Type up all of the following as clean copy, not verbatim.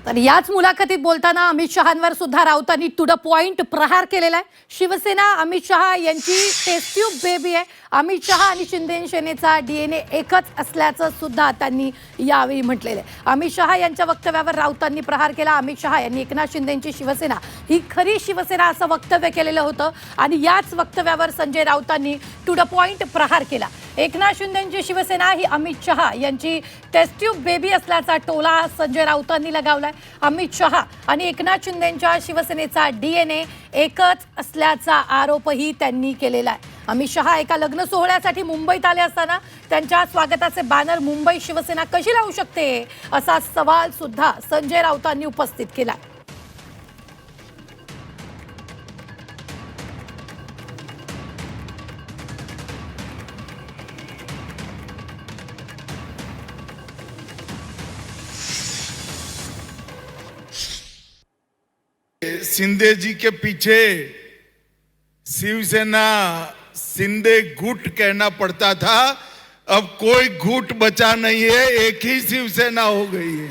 तर याच मुलाखतीत बोलताना अमित शहांवर सुद्धा राऊतांनी टू द पॉइंट प्रहार केलेला आहे. शिवसेना अमित शहा यांची टेस्ट ट्यूब बेबी आहे. अमित शहा आणि शिंदे सेनेचा DNA एकच असल्याचं सुद्धा त्यांनी यावेळी म्हटलेलं आहे. अमित शहा यांच्या वक्तव्यावर राऊतांनी प्रहार केला. अमित शहा यांनी एकनाथ शिंदेंची शिवसेना ही खरी शिवसेना असं वक्तव्य केलेलं होतं आणि याच वक्तव्यावर संजय राऊतांनी टू द पॉइंट प्रहार केला. एकनाथ शिंदेंची शिवसेना ही अमित शहा यांची टेस्ट ट्यूब बेबी असल्याचा टोला संजय राऊतांनी लगावलाय. अमित शहा आणि एकनाथ शिंदेंच्या शिवसेनेचा DNA एकच असल्याचा आरोपही त्यांनी केलेला आहे. अमित शहा एका लग्न सोहळ्यासाठी मुंबईत आले असताना त्यांच्या स्वागताचे बॅनर मुंबई शिवसेना कशी लावू शकते असा सवाल सुद्धा संजय राऊतांनी उपस्थित केला. शिंदे जी के पीछे शिवसेना शिंदे गुट कहना पड़ता था. अब कोई गुट बचा नहीं है, एक ही शिवसेना हो गई है.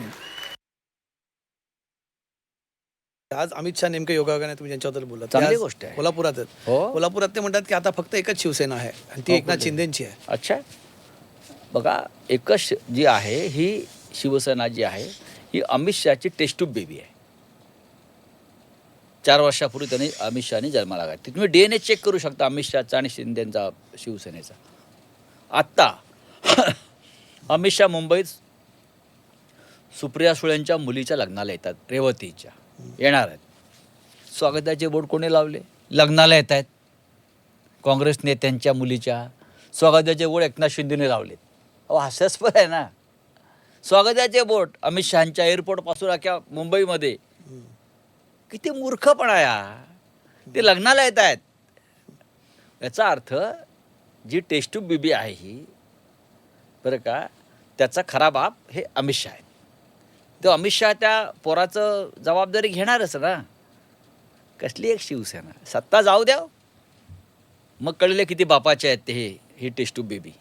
आज अमित शहा नेमकं योगायोगाने तुम्ही ज्यांच्याबद्दल बोलला चांगली गोष्ट आहे. कोल्हापुरात आहेत. हो. कोल्हापुरात ते म्हणतात की आता फक्त एकच शिवसेना आहे आणि ती एकनाथ शिंदेची आहे. अच्छा, बघा, एकच जी आहे ही शिवसेना जी आहे ही अमित शहाची टेस्ट ट्यूब बेबी आहे. 4 वर्षापूर्वी त्यांनी अमित शहानी जन्माला घातली. तुम्ही DNA चेक करू शकता अमित शहाचा आणि शिंदेचा शिवसेनेचा. आत्ता अमित शहा मुंबईत सुप्रिया सुळेंच्या मुलीच्या लग्नाला येतात, रेवतीच्या येणार आहेत. स्वागताचे बोर्ड कोणी लावले? लग्नाला येत आहेत काँग्रेस नेत्यांच्या मुलीच्या. स्वागताचे बोर्ड एकनाथ शिंदेने लावलेत. अहो, हास्यास्पद आहे ना. स्वागताचे बोर्ड अमित शहांच्या एअरपोर्टपासून अख्ख्या मुंबईमध्ये. किती मूर्खपणा या. ते लग्नाला येत आहेत. याचा अर्थ जी टेस्ट ट्यूब बेबी आहे ही, बरं का, त्याचा खरा बाप हे अमित शहा आहेत. तो अमित शहा त्या पोराचं जबाबदारी घेणारच ना. कसली एक शिवसेना, सत्ता जाऊ द्या, मग कळले किती बापाचे आहेत ते ही टेस्ट ट्यूब बेबी.